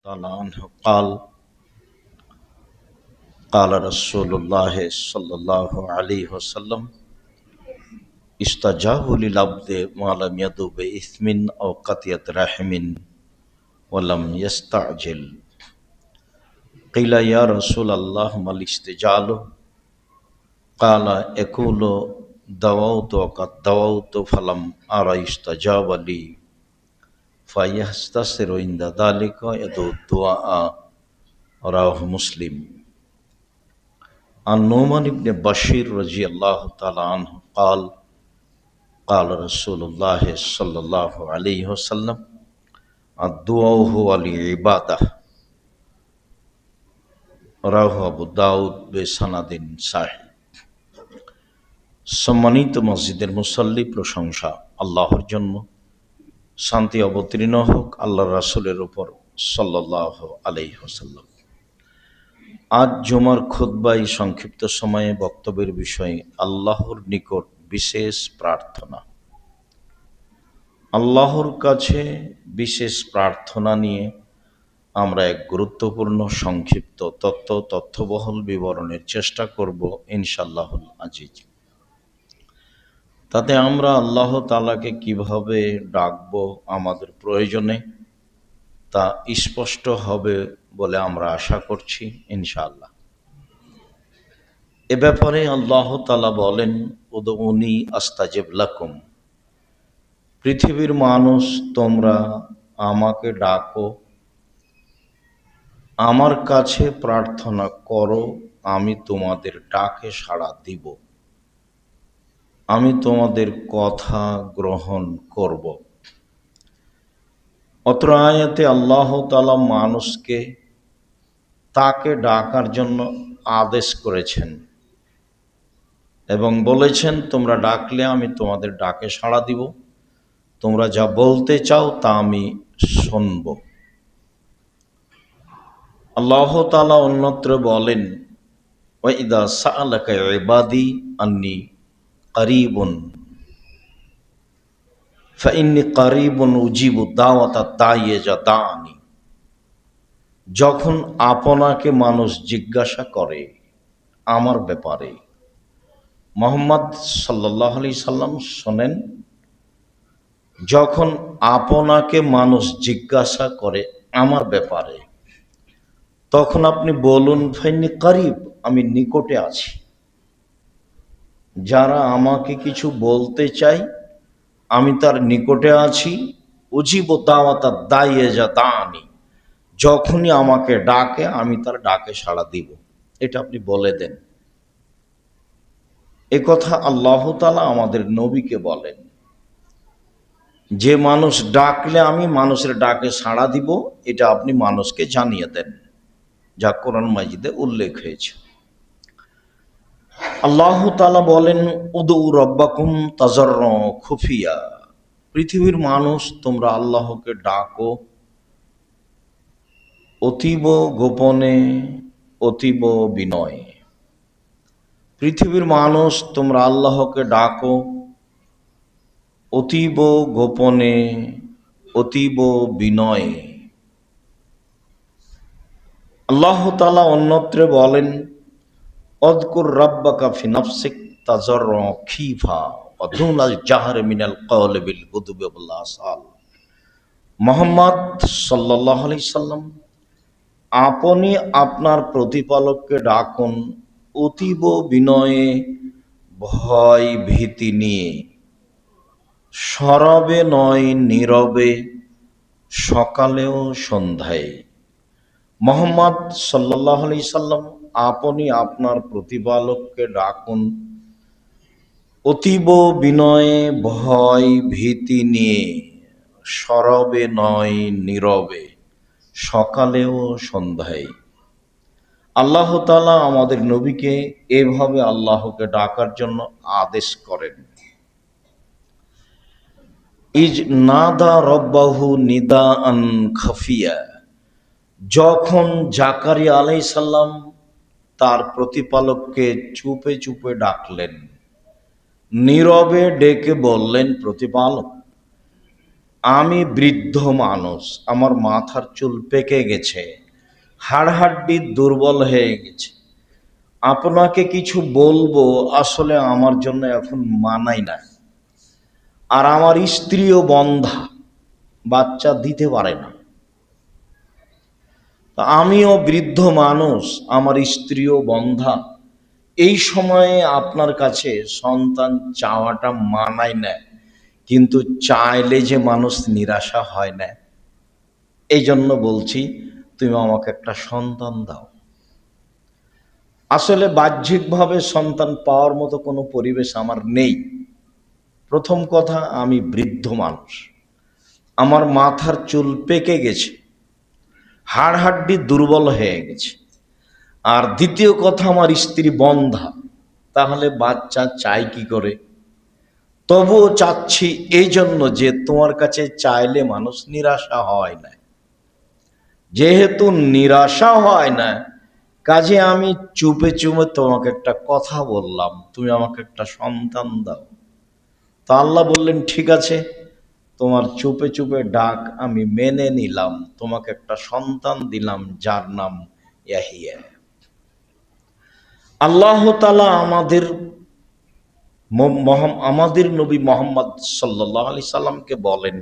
تعالى عنه قال قال رسول الله صلى الله عليه وسلم استجاب للعبد ما لم يدع بإثم أو قطيعة رحم ولم يستعجل قيل يا رسول الله ما الاستجال قال يقول دعوت وقد دعوت فلم أرى استجاب لي فيستسر عند ذلك يدعو الدعاء رواه مسلم عن نعمان بن بشير رضي الله تعالى عنه قال قال رسول الله صلى الله عليه وسلم الدعاء هو العبادة রাহ আবু দাউদ বেসানাদিন সাহিহ। সম্মানিত মসজিদের মুসল্লি, প্রশংসা আল্লাহর জন্য, শান্তি অবতীর্ণ হোক আল্লাহ রাসূলের উপর সাল্লাল্লাহু আলাইহি ওয়াসাল্লাম। আজ জুমার খুতবায় সংক্ষিপ্ত সময়ে বক্তব্যের বিষয়ে আল্লাহর নিকট বিশেষ প্রার্থনা। আল্লাহর কাছে বিশেষ প্রার্থনা নিয়ে আমরা এক গুরুত্বপূর্ণ সংক্ষিপ্ত তথ্যবহুল বিবরণের চেষ্টা করব ইনশাআল্লাহুল আজিজ। তাতে আমরা আল্লাহ তাআলাকে কিভাবে ডাকবো আমাদের প্রয়োজনে তা স্পষ্ট হবে বলে আমরা আশা করছি ইনশাআল্লাহ। এ ব্যাপারে আল্লাহ তাআলা বলেন, উদউনি আস্তাজিব লাকুম, পৃথিবীর মানুষ তোমরা আমাকে ডাকো, আমার কাছে প্রার্থনা করো, আমি তোমাদের ডাকে সাড়া দিব, আমি তোমাদের কথা গ্রহণ করব। অত্র আয়াতে আল্লাহ তাআলা মানুষকে তাকে ডাকার জন্য আদেশ করেছেন এবং বলেছেন, তোমরা ডাকলে আমি তোমাদের ডাকে সাড়া দিব, তোমরা যা বলতে চাও তা আমি শুনব। আল্লাহ তাআলা অন্যত্র বলেন, ওয়াইদা সাআলাকা ইবাদি আন্নী করিবুন ফাইন্নী করিবুন উজিবু দাওয়াতা দাঈ ইযা দাআনি। যখন আপনাকে মানুষ জিজ্ঞাসা করে আমার ব্যাপারে, মুহাম্মদ সাল্লাল্লাহু আলাইহি সাল্লাম শোনেন, যখন আপনাকে মানুষ জিজ্ঞাসা করে আমার ব্যাপারে, তখন আপনি বলুন ফাইন্নী করিব, আমি নিকটে আছি। যারা আমাকে কিছু বলতে চাই আমি তার নিকটে আছি। উজিবু দাওয়াতা দাঈ ইযা দাআনি, যখনই আমাকে ডাকে আমি তার ডাকে সাড়া দিব, এটা আপনি বলে দেন। এ কথা আল্লাহ তাআলা আমাদের নবীকে বলেন, যে মানুষ ডাকলে আমি মানুষের ডাকে সাড়া দিব, এটা আপনি মানুষকে জানিয়ে দেন, যা কোরআন মাজিদে উল্লেখ হয়েছে। আল্লাহ তাআলা বলেন, উদউ রাব্বাকুম তাজাররুআন খুফিয়া, পৃথিবীর মানুষ তোমরা আল্লাহকে ডাকো অতীব গোপনে, অতীব বিনয়ে। পৃথিবীর মানুষ তোমরা আল্লাহকে ডাকো অতীব গোপনে, অতীব বিনয়ে। আল্লাহ তাআলা অন্যত্রে বলেন, অযকুর রাব্বাকা ফি নাফসিক তাজাররুআন খীফা ওয়া দুনাল জাহরি মিনাল কওলি বিল গুদুবি ওয়াল আসাল। মুহাম্মদ সাল্লাল্লাহু আলাইহি সাল্লাম, আপনি আপনার প্রতিপালককে ডাকুন অতীব বিনয়ে, ভয় ভীতি নিয়ে, সরবে নয় নীরবে, সকালেও সন্ধ্যায়। মুহাম্মদ সাল্লাল্লাহু আলাইহি সাল্লাম, আপনি আপনার প্রতিপালককে ডাকুন অতীব বিনয়ে, ভয় ভীতি নিয়ে, সরবে নয় নীরবে, সকালেও সন্ধ্যায়। আল্লাহ তাআলা আমাদের নবীকে এভাবে আল্লাহকে ডাকার জন্য আদেশ করেন। ইজ নাদা রব্বাহু নিদাআন খাফিয়া, যখন জাকারিয়া আলাইহিস সালাম তার প্রতিপালককে চুপে চুপে ডাকলেন, নীরবে ডেকে বললেন, প্রতিপালক আমি বৃদ্ধ মানুষ, আমার মাথার চুল পেকে গেছে, হাড় হাড্ডি দুর্বল হয়ে গেছে, আপনাকে কিছু বলবো আসলে আমার জন্য এখন মানাই না। আর আমার স্ত্রীও বন্ধা, বাচ্চা দিতে পারে না। তা আমিও বৃদ্ধ মানুষ, আমার স্ত্রীও বন্ধা। এই সময়ে আপনার কাছে সন্তান চাওয়াটা মানায় না, কিন্তু চাইলে যে মানুষ নিরাশা হয় না। এই জন্য বলছি, তুমি আমাকে একটা সন্তান দাও। আসলে বাহ্যিকভাবে সন্তান পাওয়ার মতো কোনো পরিবেশ আমার নেই। প্রথম কথা, আমি বৃদ্ধ মানুষ, আমার মাথার চুল পেকে গেছে, হাড় হাড্ডি দুর্বল হয়ে গেছে। আর দ্বিতীয় কথা, আমার স্ত্রী বন্ধা, তাহলে বাচ্চা চাই কি করে? তবুও চাচ্ছি এই জন্য যে তোমার কাছে চাইলে মানুষ নিরাশা হয় না। যেহেতু নিরাশা হয় না, কাজে আমি চুপে চুপে তোমাকে একটা কথা বললাম, তুমি আমাকে একটা সন্তান দাও। তা আল্লাহ বললেন, ঠিক আছে, তোমার চুপে চুপে ডাক আমি মেনে নিলাম, তোমাকে একটা সন্তান দিলাম যার নাম ইয়াহিয়া। আল্লাহ তাআলা আমাদের নবী মোহাম্মদ সাল্লাল্লাহু আলাইহি সাল্লামকে বলেন,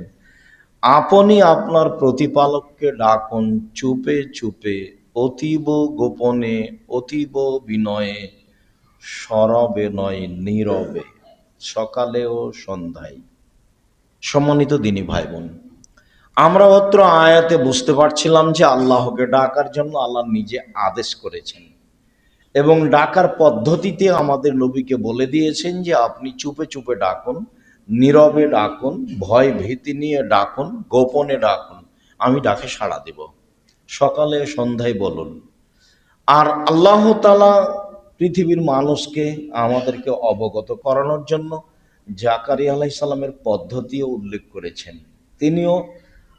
আপনি আপনার প্রতিপালককে ডাকুন চুপে চুপে, অতীব গোপনে, অতীব বিনয়ে, সরবে নয় নীরবে, সকালে ও সন্ধ্যায়। সম্মানিত দিনী ভাই বোন, আমরা অত্র আয়াতে বুঝতে পারছিলাম যে আল্লাহকে ডাকার জন্য আল্লাহ নিজে আদেশ করেছেন এবং ডাকার পদ্ধতিতে আমাদের নবীকে বলে দিয়েছেন যে আপনি চুপে চুপে ডাকুন, নীরবে ডাকুন, ভয় ভীতি নিয়ে ডাকুন, গোপনে ডাকুন, আমি ডাকে সাড়া দেব, সকালে সন্ধ্যায় বলুন। আর আল্লাহ তাআলা পৃথিবীর মানুষকে আমাদেরকে অবগত করানোর জন্য জাকারিয়া আলাইহিস সালামের পদ্ধতিও উল্লেখ করেছেন। তিনিও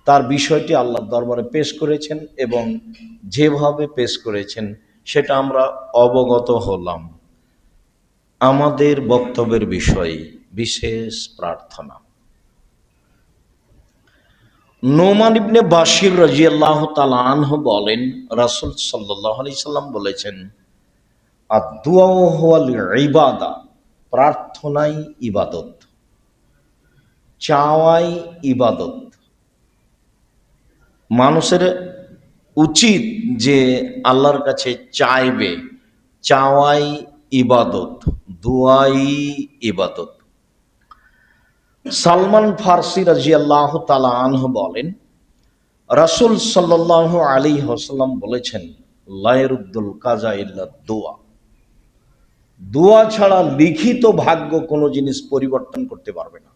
তার বিষয়টি আল্লাহর দরবারে পেশ করেছেন এবং যেভাবে পেশ করেছেন সেটা আমরা অবগত হলাম। আমাদের বক্তব্যের বিষয় বিশেষ প্রার্থনা। নোমান ইবনে বাশির রাদিয়াল্লাহু তাআলা আনহু বলেন, রাসূল সাল্লাল্লাহু আলাইহি সাল্লাম বলেছেন, আদ-দুআ হুয়াল ইবাদা, প্রার্থনাই ইবাদত, চাওয়াই ইবাদত। মানুষের উচিত যে আল্লাহর কাছে চাইবে, চাওয়াই ইবাদত, দুআই ইবাদত। সালমান ফারসি রাদিয়াল্লাহু তাআলা আনহু বলেন, রাসূল সাল্লাল্লাহু আলাইহি ওয়াসাল্লাম বলেছেন, লা ইয়ারুদ্দুল কাজা ইল্লা দুআ, দোয়া ছাড়া লিখিত ভাগ্য কোনো জিনিস পরিবর্তন করতে পারবে না।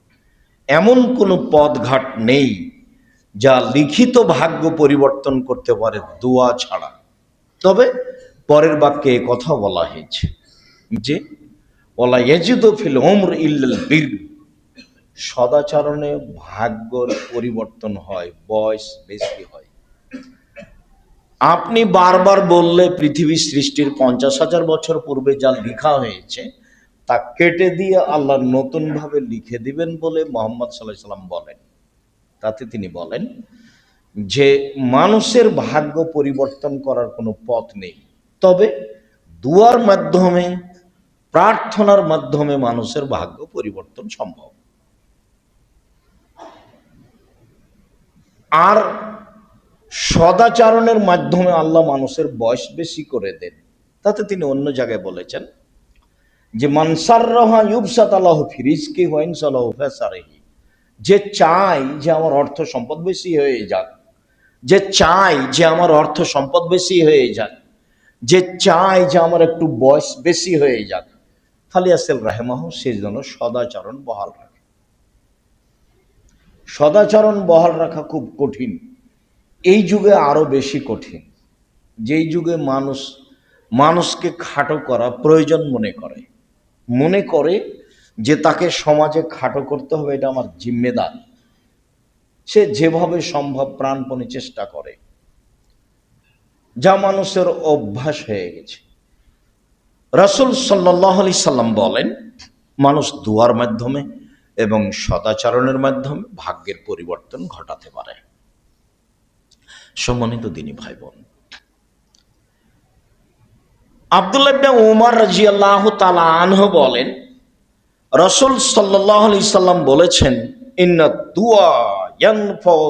এমন কোনো পথঘাট নেই যা লিখিত ভাগ্য পরিবর্তন করতে পারে দোয়া ছাড়া। তবে পরের বাক্যে কথা বলা হয়েছে যে ওয়ালা ইয়াজিদু ফিল উমর ইল্লাল বীর, সদাচরণে ভাগ্যর পরিবর্তন হয়, বয়স বেশি হয়। আপনি বারবার বললে পৃথিবী সৃষ্টির 50,000 বছর পূর্বে যা লেখা হয়েছে তা কেটে দিয়ে আল্লাহ নতুন ভাবে লিখে দিবেন বলে মুহাম্মদ সাল্লাল্লাহু আলাইহি সাল্লাম বলেন। তাতে তিনি বলেন যে মানুষের ভাগ্য পরিবর্তন করার কোনো পথ নেই, তবে দুয়ার মাধ্যমে, প্রার্থনার মাধ্যমে মানুষের ভাগ্য পরিবর্তন সম্ভব। আর সদাচরণের মাধ্যমে আল্লাহ মানুষের বয়স বেশি করে দেন। তাতে তিনি অন্য জায়গায় বলেছেন যে মানসাররাহা ইউবসাত আল্লাহু ফি রিজকি ওয়া ইনসালাহু ফাসারিহি, যে চাই যে আমার অর্থ সম্পদ বেশি হয়ে যাক, যে চাই যে আমার অর্থ সম্পদ বেশি হয়ে যাক, যে চাই যে আমার একটু বয়স বেশি হয়ে যাক, ফালিয়াসিল রাহিমাহু, সে যেন সদাচরণ বহাল রাখে। সদাচরণ বহাল রাখা খুব কঠিন, এই যুগে আরো বেশি কঠিন। যেই যুগে মানুষকে খাটো করা প্রয়োজন মনে করে যে তাকে সমাজে খাটো করতে হবে, এটা আমার জিম্মেদারি। সে যেভাবে সম্ভব প্রাণপণে চেষ্টা করে, যা মানুষের অভ্যাস হয়ে গেছে। রাসূল সাল্লাল্লাহু আলাইহি সাল্লাম বলেন, মানুষ দুয়ার মাধ্যমে, এবং সদাচরণের মাধ্যমে ভাগ্যের পরিবর্তন ঘটাতে পারে। সম্মানিত দিনী ভাই বোন, আব্দুল্লাহ ইবনে উমর রাদিয়াল্লাহু তাআলা আনহু বলেন, রাসূল সাল্লাল্লাহু আলাইহি সাল্লাম বলেছেন, ইন্না দুআ ইয়ানফাউ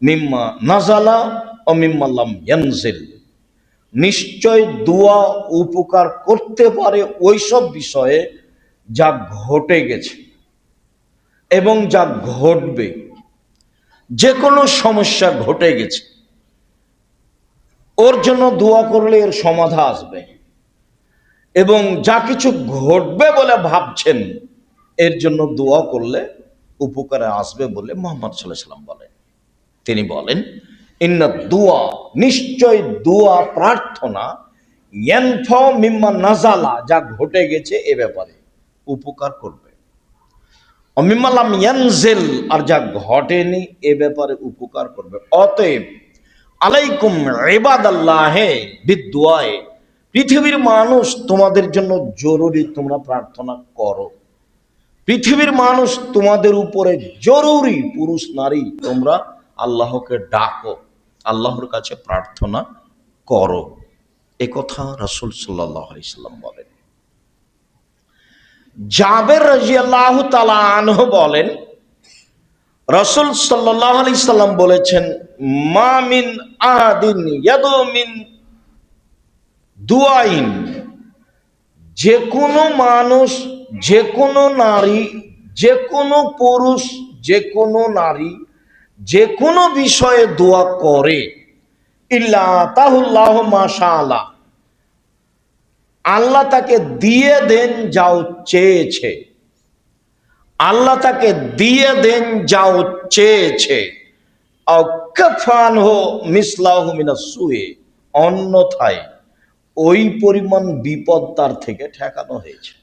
মিম্মা নাযালা ও মিম্মা লাম ইয়ানজিল। নিশ্চয় দোয়া উপকার করতে পারে ওইসব বিষয়ে যা ঘটে গেছে এবং যা ঘটবে। যে কোনো সমস্যা ঘটে গেছে, ওর জন্য দোয়া করলে এর সমাধা আসবে, এবং যা কিছু ঘটবে বলে ভাবছেন এর জন্য দোয়া করলে উপকারে আসবে বলে মুহাম্মদ সাল্লাল্লাহু আলাইহি ওয়াসাল্লাম বলেন। তিনি বলেন, ইন্না দুআ, নিশ্চয় দোয়া প্রার্থনা, ইয়ানফাউ মিম্মা নাযালা, যা ঘটে গেছে এ ব্যাপারে উপকার করবে, ও মিম্মা লাম ইয়ানজিল, আর যা ঘটেনি এ ব্যাপারে উপকার করবে। অতএব আলাইকুম ইবাদাল্লাহে বিদুআয়ে, পৃথিবীর মানুষ তোমাদের জন্য জরুরি তোমরা প্রার্থনা করো। পৃথিবীর মানুষ তোমাদের উপরে জরুরি, পুরুষ নারী তোমরা আল্লাহকে ডাকো, আল্লাহর কাছে প্রার্থনা করো। এ কথা রাসূল সাল্লাল্লাহু আলাইহি সাল্লাম বলেন। জাবের রাদিয়াল্লাহু তাআলা আনহু বলেন, রাসূল সাল্লাল্লাহু আলাইহি সাল্লাম বলেছেন, মা মিন আহাদিন ইয়াদু মিন দুআইন, যে কোনো মানুষ, যে কোনো নারী, যে কোনো পুরুষ, যে কোনো নারী যে কোনো বিষয়ে দোয়া করে, ইল্লা তাহুল্লাহু মাশাআল্লাহ, আল্লাহ তাকে দিয়ে দেন যাও চেয়েছে, আল্লাহ তাকে দিয়ে দেন যাও চেয়েছে, আও কাফানহু মিসলাহু মিনাস সুয়ে, অন্যথায় ওই পরিমাণ বিপদ তার থেকে ঠেকানো হয়েছে।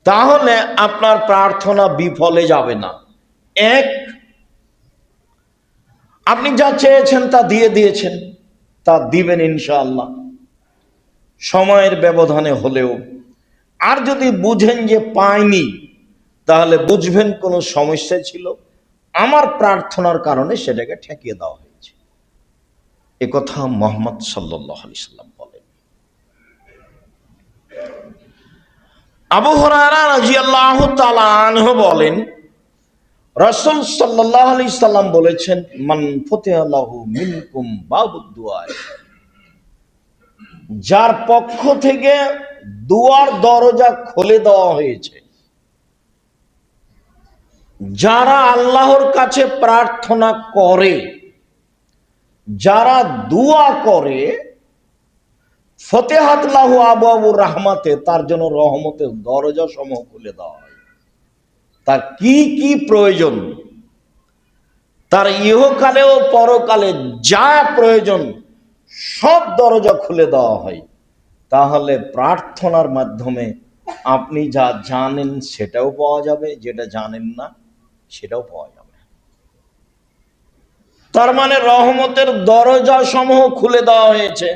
তাহলে আপনার প্রার্থনা বিফলে যাবে না। এক, আপনি যা চেয়েছেন তা দিয়ে দিয়েছেন, তা দিবেন ইনশাআল্লাহ, সময়ের ব্যবধানে হলেও। আর যদি বুঝেন যে পাইনি, তাহলে বুঝবেন কোনো সমস্যা ছিল, আমার প্রার্থনার কারণে সেটাকে ঠেকিয়ে দেওয়া হয়েছে। এ কথা মুহাম্মদ সাল্লাল্লাহু আলাইহি সাল্লাম বলেন। আবু হুরায়রা রাদিয়াল্লাহু তাআলা আনহু বলেন, রাসূল সাল্লাল্লাহু আলাইহি সাল্লাম বলেছেন, মান ফুতিহা লাহু মিনকুম বাবুদ দুআ, যার পক্ষ থেকে দুয়ার দরজা খুলে দেওয়া হয়েছে, যারা আল্লাহর কাছে প্রার্থনা করে, যারা দোয়া করে, ফতেহাত লাহু আবওয়াবুর রাহমাতে, তার জন্য রহমতের দরজা সমূহ খুলে দেওয়া হয়। তার কি কি প্রয়োজন, তার ইহকালে ও পরকালে যা প্রয়োজন সব দরজা খুলে দেওয়া হয়। তাহলে প্রার্থনার মাধ্যমে আপনি যা জানেন সেটাও পাওয়া যাবে, যেটা জানেন না সেটাও পাওয়া যাবে। তার মানে রহমতের দরজা সমূহ খুলে দেওয়া হয়েছে।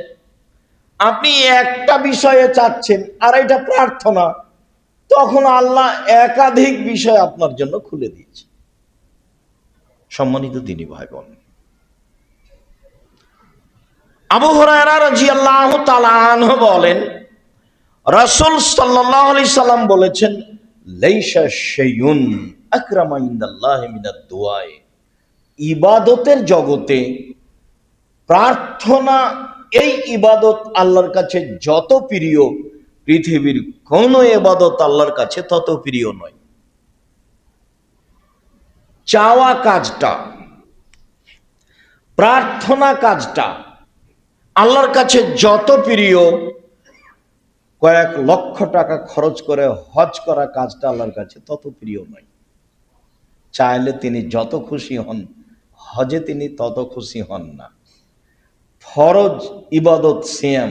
আপনি একটা বিষয়ে চাচ্ছেন আর এটা প্রার্থনা, তখন আল্লাহ একাধিক বিষয় আপনার জন্য খুলে দিয়েছে। সম্মানিত দিনী ভাই বোন, আবু হুরায়রা রাদিয়াল্লাহু তাআলা আনহু বলেন, রাসূল সাল্লাল্লাহু আলাইহি সাল্লাম বলেছেন, লাইসা শাইউন আকরামা ইনদাল্লাহি মিনাদ দুআ, ইবাদতের জগতে প্রার্থনা, এই ইবাদত আল্লাহর কাছে যত প্রিয়, পৃথিবীর কোন ইবাদত আল্লাহর কাছে তত প্রিয় নয়। চাওয়া কাজটা, প্রার্থনা কাজটা আল্লাহর কাছে যত প্রিয়, কয়েক লক্ষ টাকা খরচ করে হজ করা কাজটা আল্লাহর কাছে তত প্রিয় নয়। চাইলে তিনি যত খুশি হন, হজে তিনি তত খুশি হন না। ফরজ ইবাদত সিয়াম,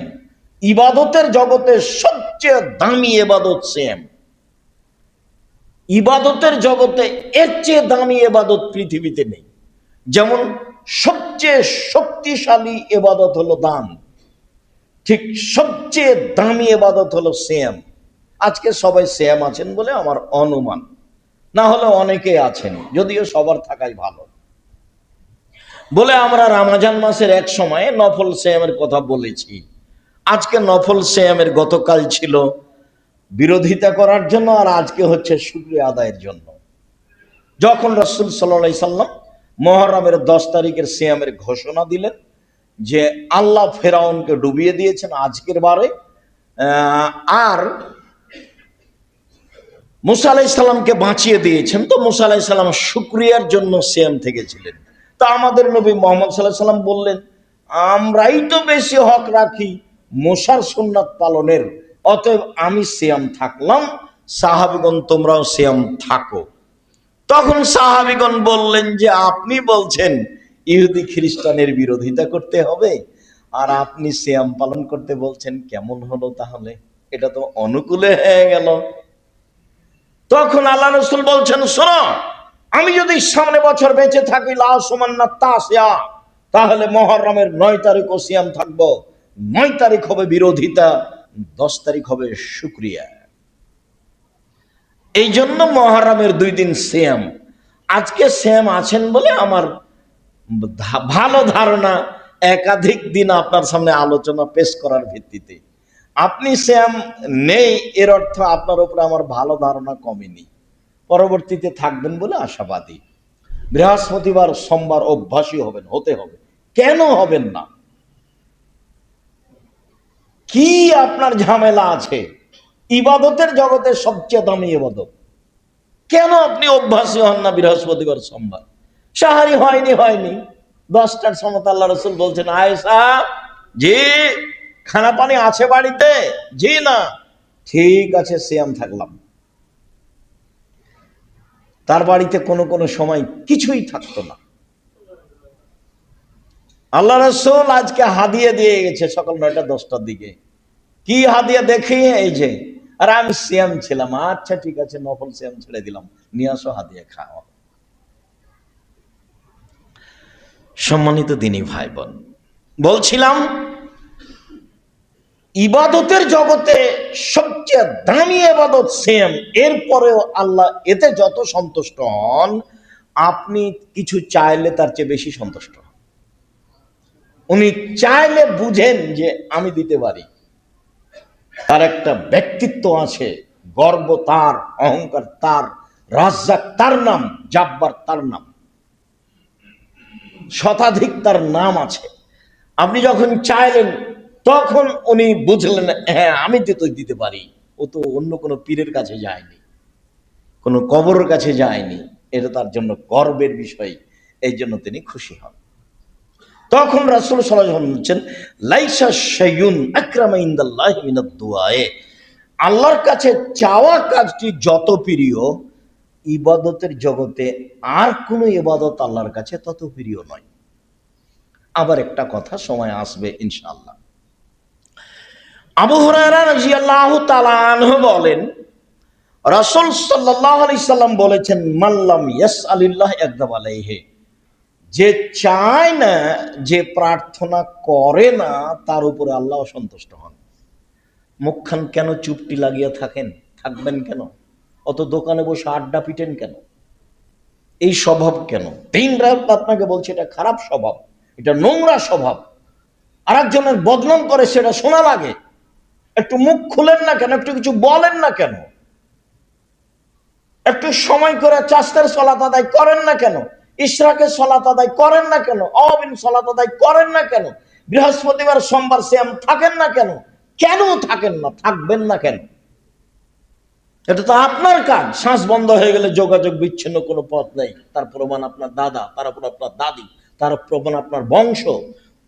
ইবাদতের জগতে সবচেয়ে দামি ইবাদত সিয়াম। ইবাদতের জগতে এর চেয়ে দামি ইবাদত পৃথিবীতে নেই। যেমন সবচেয়ে শক্তিশালী ইবাদত হলো দান, ঠিক সবচেয়ে দামি ইবাদত হলো সিয়াম। আজকে সবাই সেম আছেন বলে আমার অনুমান, না হলে অনেকে আছেন, যদিও সবার থাকাই ভালো। বলে আমরা রমজান মাসের এক সময়ে নফল সিয়ামের কথা বলেছি। আজকে নফল সিয়ামের গতকাল ছিল বিরোধিতা করার জন্য, আর আজকে হচ্ছে শুকরিয়া আদায়ের জন্য। যখন রাসূল সাল্লাল্লাহু আলাইহি সাল্লাম মুহররমের 10 তারিখের সিয়ামের ঘোষণা দিলেন যে আল্লাহ ফেরাউনকে ডুবিয়ে দিয়েছেন আজকের বারে, আর মুসা আলাইহিস সালামকে বাঁচিয়ে দিয়েছেন, তো মুসা আলাইহিস সালাম শুকরিয়ার জন্য সিয়াম থেকেছিলেন। তা আমাদের নবী মুহাম্মদ সাল্লাল্লাহু আলাইহি সাল্লাম বললেন, আমরাই তো বেশি হক রাখি মুসার সুন্নাত পালনের, অতএব আমি সিয়াম থাকলাম, সাহাবীগণ তোমরাও সিয়াম থাকো। তখন সাহাবীগণ বললেন যে আপনি বলছেন ইহুদি খ্রিস্টানের বিরোধিতা করতে হবে, আর আপনি সিয়াম পালন করতে বলছেন, কেমন হলো তাহলে? এটা তো অনুকূলে হয়ে গেল। তখন আল্লাহ রাসূল বলছেন, শোনো, আমি যদি সামনে বছর বেঁচে থাকি তাহলে মুহররমের 9 তারিখও সিয়াম থাকবো। 9 তারিখ হবে বিরোধিতা, 10 তারিখ হবে শুকরিয়া। এই জন্য মুহররমের 2 দিন সিয়াম। আজকে সিয়াম আছেন বলে আমার ভালো ধারণা, একাধিক দিন আপনার সামনে আলোচনা পেশ করার ভিত্তিতে আপনি সিয়াম নেই, এর অর্থ আপনার উপরে আমার ভালো ধারণা কমেনি, পরবর্তীতে থাকবেন বলে আশাবাদী। বৃহস্পতিবার সোমবার অভ্যাসী হবেন, হতে হবে। কেন হবেন না? কি আপনার ঝামেলা আছে? ইবাদতের জগতের সবচেয়ে দামি ইবাদত, কেন আপনি অভ্যাসী হন না বৃহস্পতিবার সোমবার? সাহারি হয়নি 10টার সময় আল্লাহ রাসূল বলছেন, আয়েশা জি খানা পানি আছে বাড়িতে? জি না। ঠিক আছে, সিয়াম থাকলাম। তার বাড়িতে কোনো সময় কিছুই থাকতো না। আল্লাহ রাসূল আজকে হাদিয়া দিয়ে গেছে সকাল 9টা 10টার দিকে। কি হাদিয়া দেখি, এই যে, আর আমি সিয়াম ছিলাম। আচ্ছা ঠিক আছে, নফল সিয়াম ছেড়ে দিলাম, নিয়ে আসো হাদিয়া খাও। সম্মানিত দিনী ভাই বোন, বলছিলাম ইবাদতের জগতে সবচেয়ে দামি ইবাদত সিয়াম। এরপরেও আল্লাহ এতে যত সন্তুষ্ট হন, আপনি কিছু চাইলে তার চেয়ে বেশি সন্তুষ্ট হন। উনি চাইলে বুঝেন যে আমি দিতে পারি। তার একটা ব্যক্তিত্ব আছে, গর্ব তার, অহংকার তার, রাজ্জাক তার নাম, জাব্বার তার নাম, শতাধিক তার নাম আছে। আপনি যখন চাইলেন তখন উনি বুঝলেন, হ্যাঁ আমি তো দিতে পারি। ও তো অন্য কোনো পীরের কাছে যায়নি, কোনো কবরের কাছে যায়নি, এটা তার জন্য গর্বের বিষয়। এই জন্য তিনি খুশি হন। তখন রাসূল সাল্লাল্লাহু আলাইহি ওয়াসাল্লাম বলছেন, লাইসা শাইউন আকরামা ইনদাল্লাহি মিনাদ দুআয়ে, আল্লাহর কাছে চাওয়া কাজটি যত প্রিয়, ইবাদতের জগতে আর কোনো ইবাদত আল্লাহর কাছে তত প্রিয় নয়। আবার একটা কথা সময় আসবে ইনশাআল্লাহ। আবু হুরায়রা রাদিয়াল্লাহু তাআলা আনহু বলেন, রাসূল সাল্লাল্লাহু আলাইহি সাল্লাম বলেছেন, মাল্লাম ইয়াসআলিল্লাহ ইয়াগদাব আলাইহি, যে চায় না, যে প্রার্থনা করে না, তার উপরে আল্লাহ অসন্তুষ্ট হন। মুখখান কেন চুপটি লাগিয়ে থাকবেন কেন? অত দোকানে বসে আড্ডা পিটেন কেন? এই স্বভাব কেন? দিন রাত আপনাকে বলছে এটা খারাপ স্বভাব, এটা নোংরা স্বভাব। আরেকজনের বদনাম করে সেটা শোনা লাগে, একটু মুখ খুলেন না কেন? একটু কিছু বলেন না কেন? একটু সময় করে চাষের সালাত আদায় করেন না কেন? ইশরাকের সালাত আদায় করেন না কেন? আওয়াবিন সালাত আদায় করেন না কেন? বৃহস্পতিবার সোমবার সিয়াম থাকেন না কেন? কেন থাকেন না? থাকবেন না কেন? এটা তো আপনার কাজ। শ্বাস বন্ধ হয়ে গেলে যোগাযোগ বিচ্ছিন্ন কোনো পথ নেই। তার প্রমাণ আপনার দাদা, তার উপর আপনার দাদি, তার প্রমাণ আপনার বংশ।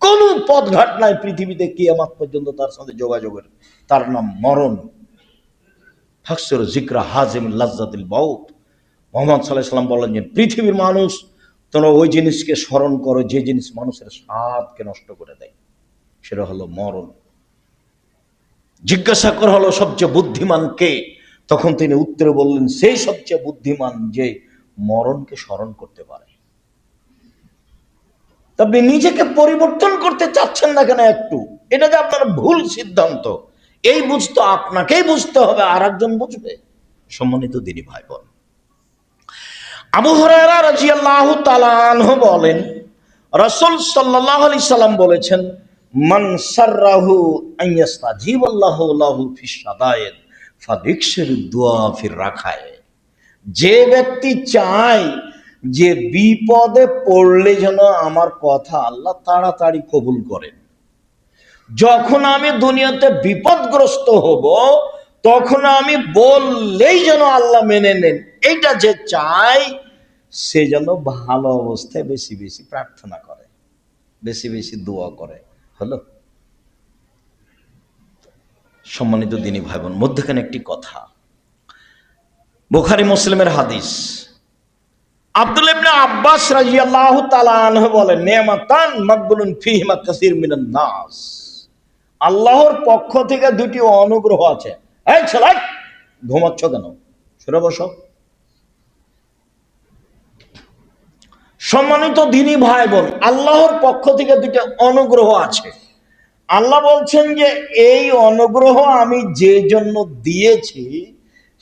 কোন পথঘাট নাই পৃথিবীতে কিয়ামত পর্যন্ত তার সাথে যোগাযোগের। তার নাম মরণ। ফাকসির যিকরা হাজিম লাজ্জাতিল মাউত। মুহাম্মদ সাল্লাল্লাহু আলাইহি ওয়াসাল্লাম বলেন যে পৃথিবীর মানুষ, তোমরা ওই জিনিসকে স্মরণ করো যে জিনিস মানুষের স্বাদকে নষ্ট করে দেয়, সেটা হলো মরণ। জিজ্ঞাসা করা হলো সবচেয়ে বুদ্ধিমান কে? তখন তিনি উত্তরে বললেন, সেই সবচেয়ে বুদ্ধিমান যে মরণকে স্মরণ করতে পারে। আপনি নিজেকে পরিবর্তন করতে চাচ্ছেন না কেন একটু? এটা যে আপনার ভুল সিদ্ধান্ত। এই বুঝতো আপনাকেই বুঝতে হবে, আর একজন বুঝবে? সম্মানিত দিনী ভাই বোন, আবু হুরায়রা রাদিয়াল্লাহু তাআলা আনহু বলেন, রাসূল সাল্লাল্লাহু আলাইহি সাল্লাম বলেছেন, মান সাররাহু আইয়াস্তাজিবাল্লাহু লাহু ফিস সাদায়েদ ফাদিকশির দুআ ফির রাখায়। যে ব্যক্তি চায় যে বিপদে পড়লে যেন আমার কথা আল্লাহ তাড়াতাড়ি কবুল করেন, যখন আমি দুনিয়াতে বিপদগ্রস্ত হব তখন আমি বললেই যেন আল্লাহ মেনে নেন, এইটা যে চায় সে যেন ভালো অবস্থায় বেশি বেশি প্রার্থনা করে, বেশি বেশি দোয়া করে। হলো? সম্মানিত দিনী ভাই বোন, মধ্যখানে একটি কথা, বুখারী মুসলিমের হাদিস, আব্দুল্লাহ ইবনে আব্বাস রাদিয়াল্লাহু তাআলা আনহু বলেন, নিয়ামাতান মাকবুলুন ফীহিমা কাসীর মিনান নাস। আল্লাহর পক্ষ থেকে দুটি অনুগ্রহ আছে। এই ছেলে, ঘুমাচ্ছ কেন? সরে বসো। সম্মানিত দিনী ভাই বোন, আল্লাহর পক্ষ থেকে দুটি অনুগ্রহ আছে। আল্লাহ বলছেন যে এই অনুগ্রহ আমি যে জন্য দিয়েছি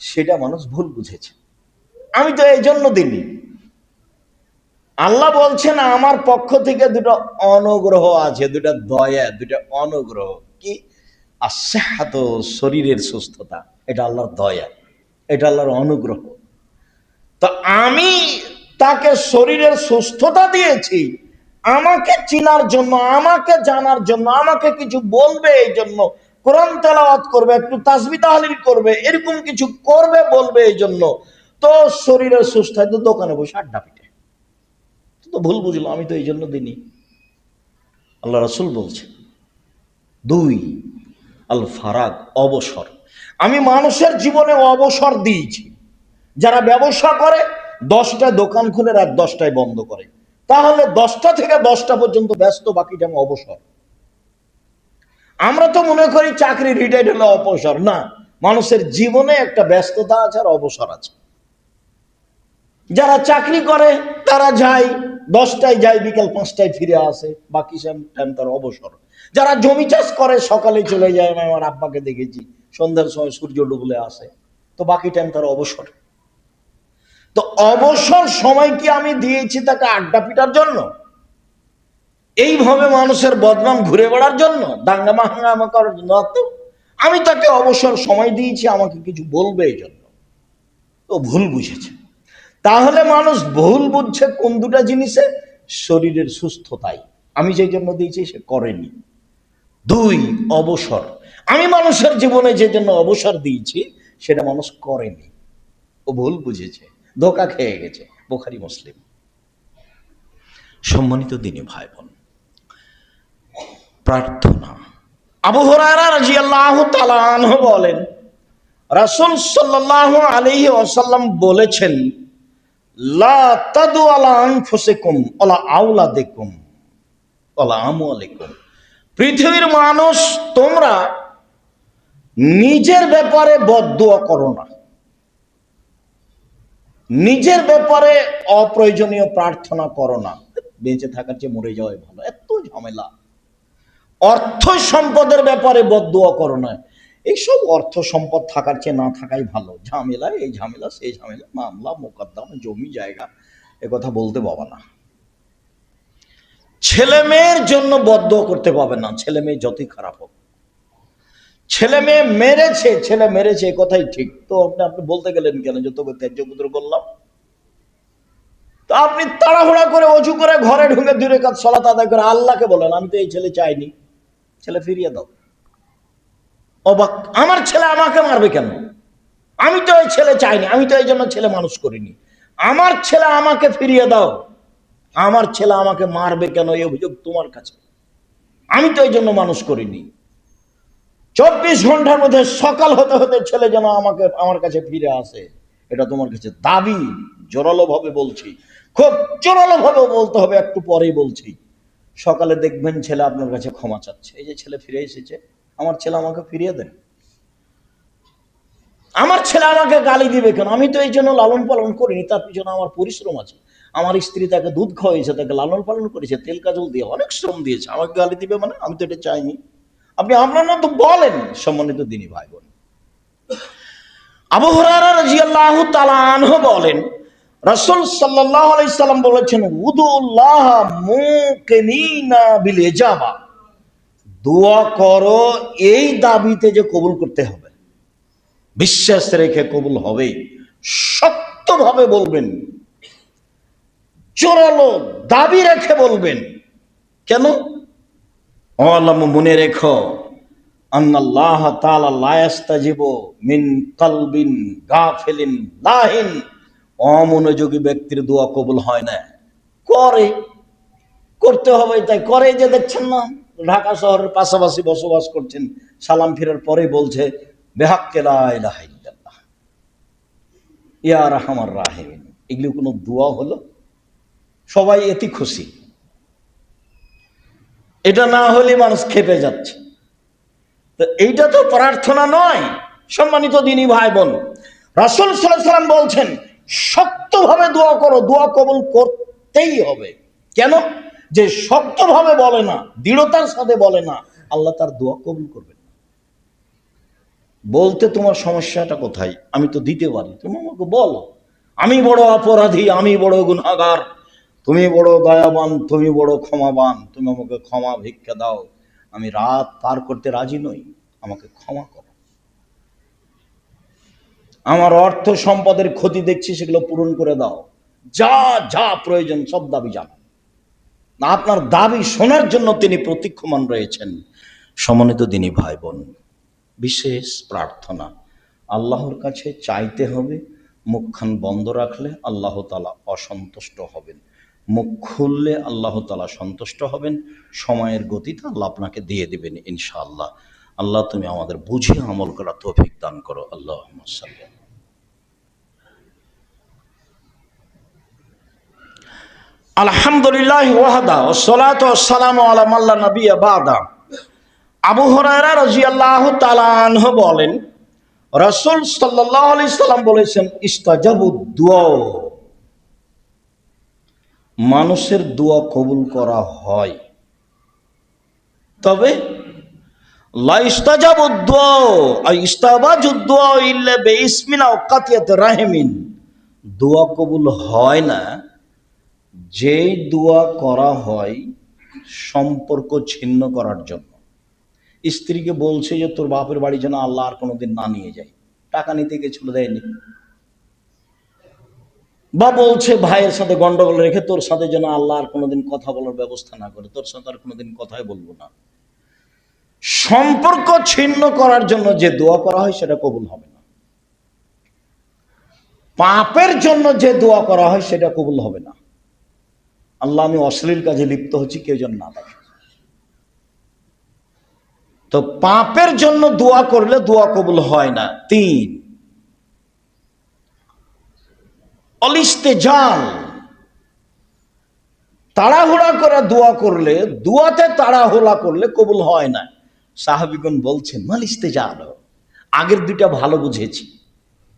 সেটা মানুষ ভুল বুঝেছে, আমি তো এই জন্য দিইনি। আল্লাহ বলছেন আমার পক্ষ থেকে দুটো অনুগ্রহ আছে, দুটা দয়া, দুটা অনুগ্রহ। কি? আসাহাত, শরীরের সুস্থতা, এটা আল্লাহর দয়া, এটা আল্লাহর অনুগ্রহ। তো আমি তাকে শরীরের সুস্থতা দিয়েছি আমাকে চিনার জন্য, আমাকে জানার জন্য, আমাকে কিছু বলবে এই জন্য, কোরআন তেলাওয়াত করবে, একটু তাসবিহ তাহলিল করবে, এরকম কিছু করবে বলবে এই জন্য। তো শরীরের সুস্থ হয় তো দোকানে বসে আড্ডা পিটে, তো ভুল বুঝলো, আমি তো এই জন্য দিইনি। আল্লাহ রাসূল বলছেন, দুই, আল ফারাগ, অবসর। আমি মানুষের জীবনে অবসর দিয়েছি। যারা ব্যবসা করে 10টায় দোকান খুলে রাত 10টায় বন্ধ করে, তাহলে 10টা থেকে 10টা পর্যন্ত ব্যস্ত, বাকি টাইম অবসর। আমরা তো মনে করি চাকরি রিটায়ার্ড হলে অবসর, না, মানুষের জীবনে একটা ব্যস্ততা আছে আর অবসর আছে। যারা চাকরি করে তারা যায় 10টায় যায়, বিকাল 5টায় ফিরে আসে, বাকি টাইম তার অবসর। যারা জমি চাষ করে সকালে চলে যায়, আমি আমার আব্বাকে দেখেছি সন্ধ্যার সময় সূর্য ডুবলে আসে, তো বাকি টাইম তার অবসর। তো অবসর সময় কি আমি দিয়েছি তাকে আড্ডা পিটার জন্য, এইভাবে মানুষের বদনাম ঘুরে বেড়ার জন্য, দাঙ্গা মাহাঙ্গামা করার জন্য? তো আমি তাকে অবসর সময় দিয়েছি আমাকে কিছু বলবে এই জন্য। তো ভুল বুঝেছে। তাহলে মানুষ ভুল বুঝছে কোন দুটা জিনিসে? শরীরের সুস্থতাই। আমি যে জন্য দিয়েছি সে করেনি। দুই, অবসর। আমি মানুষের জীবনে যে জন্য অবসর দিয়েছি সেটা মানুষ করেনি, ও ভুল বুঝেছে, ধোঁকা খেয়ে গেছে। বুখারী মুসলিম। সম্মানিত দিনী ভাই বোন, প্রার্থনা। আবু হুরায়রা রাদিয়াল্লাহু তাআলা আনহু বলেন, রাসূল সাল্লাল্লাহু আলাইহি ওয়াসাল্লাম বলেছেন, লা তাদু আলা আনফুসিকুম ওয়ালা আওলাদিকুম ওয়ালা আমওয়ালিকুম। পৃথিবীর মানুষ, তোমরা নিজের ব্যাপারে বদদুয়া করো না, নিজের ব্যাপারে অপ্রয়োজনীয় প্রার্থনা করো না। বেঁচে থাকার চেয়ে মরে যাওয়াই ভালো, এত ঝামেলা। অর্থ সম্পদের ব্যাপারে বদদুয়া করো না, এইসব অর্থ সম্পদ থাকার চেয়ে না থাকাই ভালো। ঝামেলা, এই ঝামেলা, সেই ঝামেলা, মামলা মোকদ্দমা, জমি জায়গা, কথা বলতে পাবা না। ছেলে মেয়ের জন্য বদদুয়া করতে পাবে না, ছেলে মেয়ে যতই খারাপ হোক। ছেলে মেয়ে মেরেছে, ছেলে মেরেছে, এ কথাই ঠিক, তো আপনি বলতে গেলেন কেন যে তোকে ত্যায্য পুত্র করলাম? তো আপনি তাড়াহুড়া করে অজু করে ঘরে ঢুকে 2 রাকাত সালাত আদায় করে আল্লাহকে বলেন, আমি তো এই ছেলে চাইনি, ছেলে ফিরিয়ে দাও। অবাক, আমার ছেলে আমাকে মারবে কেন? আমি তো এই ছেলে চাইনি, আমি তো এই জন্য ছেলে মানুষ করিনি, আমার ছেলে আমাকে ফিরিয়ে দাও। আমার ছেলে আমাকে মারবে কেন এই অভিযোগ তোমার কাছে? আমি তো এই জন্য মানুষ করিনি। 24 ঘন্টার মধ্যে সকাল হতে হতে ছেলে যেন আমার কাছে ফিরে আসে, এটা তোমার কাছে দাবি। জোরালো ভাবে বলছি, খুব জোরালো ভাবে বলতে হবে, একটু পরেই বলছি। সকালে দেখবেন ছেলে আপনার কাছে ক্ষমা চাচ্ছে, এই যে ছেলে ফিরে এসেছে, আমার ছেলে আমাকে ফিরিয়ে দেন। আমার ছেলে আমাকে গালি দিবে কেন? আমি তো এই জন্য লালন পালন করিনি, তার পিছনে আমার পরিশ্রম আছে। আমার স্ত্রী তাকে দুধ খাওয়াইছে, তাকে লালন পালন করেছে, তেল কাজল দিয়ে অনেক শ্রম দিয়েছে, আমাকে গালি দিবে মানে? আমি তো এটা চাইনি। আপনি আপনার মতো বলেন। সম্মানিত দ্বীনি ভাই বোন, আবু হুরায়রা রাদিয়াল্লাহু তাআলা আনহু বলেন, রাসূল সাল্লাল্লাহু আলাইহি সাল্লাম বলেছেন, উদুল্লাহ মুকিনিনা বিল ইজাবা, দোয়া করো এই দাবিতে যে কবুল করতে হবে, বিশ্বাস রেখে কবুল হবে, শক্তভাবে বলবেন, জোরালো দাবি রেখে বলবেন। কেন? আল্লাহ মনে রেখো, আল্লাহ তাআলা লা ইস্তাজিবু মিন কলবিন গাফিলিন লাহিন, অমনোযোগী ব্যক্তির দোয়া কবুল হয় না। করতে হবে, তাই করে যে দেখছেন না, ঢাকা শহরের পাশাপাশি বসবাস করছেন, সালাম ফিরার পরে বলছে বিহাক্কি লা ইলাহা ইল্লাল্লাহ ইয়া আরহামার রাহিমিন। এগুলো কোনো দোয়া হলো? সবাই এতে খুশি, এটা না হলে মানুষ খেপে যাচ্ছে। তো এইটা তো প্রার্থনা নয়। সম্মানিত দ্বীনি ভাই বোন, রাসূল সাল্লাল্লাহু আলাইহি ওয়াসাল্লাম বলছেন শক্তভাবে দোয়া করো, দোয়া কবুল করতেই হবে। কেন? যে শক্তভাবে বলে না, দৃঢ়তার সাথে বলে না, আল্লাহ তার দোয়া কবুল করবেন না। বলতে তোমার সমস্যাটা কোথায়? আমি তো দিতে পারি, তুমি আমাকে বলো। আমি বড় অপরাধী, আমি বড় গুনাহগার, তুমি বড় দয়াবান, তুমি বড় ক্ষমাবান, তুমি আমাকে ক্ষমা ভিক্ষা দাও, আমি রাত পার করতে রাজি নই, আমাকে ক্ষমা করো। আমার অর্থ সম্পদের ক্ষতি দেখছি, সেগুলো পূরণ করে দাও, যা যা প্রয়োজন সব দাবি জানান। আপনার দাবি শোনার জন্য তিনি প্রতীক্ষমান রয়েছেন। সম্মানিত দ্বীনি ভাই বোন, বিশেষ প্রার্থনা আল্লাহর কাছে চাইতে হবে। মুখখান বন্ধ রাখলে আল্লাহ তাআলা অসন্তুষ্ট হবেন, মুখ খুললে আল্লাহ তাআলা সন্তুষ্ট হবেন। সময়ের গতিতে আল্লাহ আপনাকে দিয়ে দিবেন ইনশাআল্লাহ। আল্লাহ তুমি আমাদের বুঝে আমল করা তৌফিক দান করো। আল্লাহুম্মা সাল্লি। আলহামদুলিল্লাহ ওয়াহদা ওয়াসসালাতু ওয়াসসালামু আলা মান লা নাবিয়্যা বাদা। আবু হুরায়রা রাদিয়াল্লাহু তাআলা আনহু বলেন, রাসূল সাল্লাল্লাহু আলাইহি সাল্লাম বলেছেন, ইস্তাজাবুদ দুআ, মানুষের দোয়া কবুল করা হয়, তবে লা ইস্তাজাবুদ দুআ আই ইস্তাবাজুদ দুআ ইল্লা বিইসমিন আও কাতিয়াত রাহিমিন, দোয়া কবুল হয় না যেই দোয়া করা হয় সম্পর্ক ছিন্ন করার জন্য। স্ত্রীকে বলছে যে তোর বাপের বাড়ি যেন আল্লাহ আর কোনোদিন না নিয়ে যায়, টাকা নিতে গেছিল দেয়নি, বা বলছে ভাইয়ের সাথে গন্ডগোল রেখে তোর সাথে যেন আল্লাহ আর কোনোদিন কথা বলার ব্যবস্থা না করে, তোর সাথে আর কোনোদিন কথাই বলবো না। সম্পর্ক ছিন্ন করার জন্য যে দোয়া করা হয় সেটা কবুল হবে না। পাপের জন্য যে দোয়া করা হয় সেটা কবুল হবে না। আল্লাহ আমি অশ্লীল কাজে লিপ্ত হচ্ছি, কেউ যেন না দেখে। তো পাপের জন্য দোয়া করলে দোয়া কবুল হয় না। 3, অলিস্তেজাল, তাড়াহুড়া করে দোয়া করলে, দোয়াতে তাড়াহুড়া করলে কবুল হয় না। সাহাবীগণ বলছেন মাল ইস্তেজাল, আগের দুইটা ভালো বুঝেছি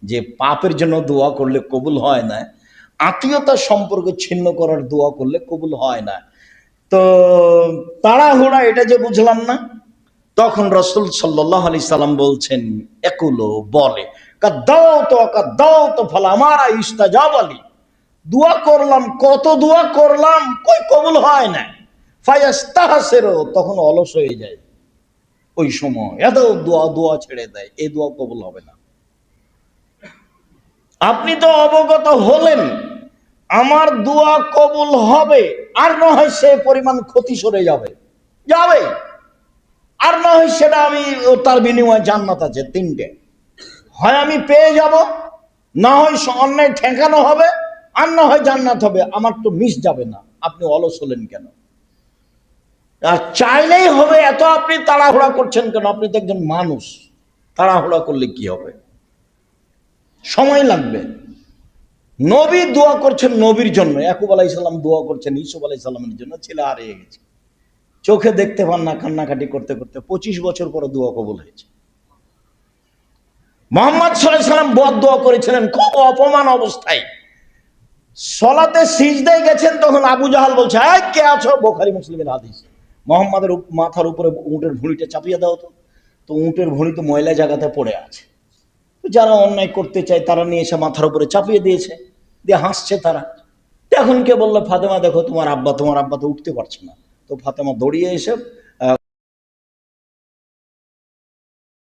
যে পাপের জন্য দোয়া করলে কবুল হয় না, আত্মীয়তার সম্পর্ক ছিন্ন করার দোয়া করলে কবুল হয় না। তো তাড়াহুড়া এটা যে বুঝলাম না। তখন রাসূল সাল্লাল্লাহু আলাইহি সাল্লাম বলছেন, একুলো বলে, কাদ্দাওত ফালামারা ইস্তাজাবালি, দোয়া করলাম, কত দোয়া করলাম, কই কবুল হয় না। ফায়াস্তাহসিরু, তখন অলস হয়ে যায়, ওই সময় এত দোয়া ছেড়ে দেয়, এই দোয়া কবুল হবে না। আপনি তো অবগত হলেন আমার দোয়া কবুল হবে, আর না হয় সে পরিমাণ ক্ষতি সরে যাবে, আর না হয় সেটা আমি তার বিনিময়ে জান্নাত আছে 3টে, হয় আমি পেয়ে যাব, না হয় অন্যায় ঠেকানো হবে, আর না হয় জান্নাত হবে, আমার তো মিস যাবে না। আপনি অলস হলেন কেন? আর চাইলেই হবে এত আপনি তাড়াহুড়া করছেন কেন? আপনি তো একজন মানুষ, তাড়াহুড়া করলে কি হবে? সময় লাগবে। নবী দোয়া করছেন নবীর জন্য, ইয়াকুব আলাইহিস সালাম দোয়া করছেন ইউসুফ আলাইহিস সালামের জন্য, ছেলে হারিয়ে গেছে, চোখে দেখতে পান না, কান্নাকাটি করতে করতে 25 বছর পরে দোয়া কবুল হয়েছে। মুহাম্মদ সাল্লাল্লাহু আলাইহি সাল্লাম বদদোয়া করেছিলেন খুব অপমান অবস্থায়, সালাতে সিজদায় গেছেন, তখন আবু জাহাল বলছে, এই কে আছো? বুখারী মুসলিমের হাদিস, মোহাম্মদের মাথার উপরে উঁটের ভুঁড়িটা চাপিয়ে দাও তো। তো উঁটের ভুঁড়ি তো ময়লা জায়গাতে পড়ে আছে, যারা অন্যায় করতে চায় তারা নিয়ে এসে মাথার উপরে চাপিয়ে দিয়েছে, দিয়ে হাসছে তারা। এখন কে বললো ফাতেমা দেখো তোমার আব্বা তো উঠতে পারছে না। তো ফাতেমা দৌড়িয়ে এসে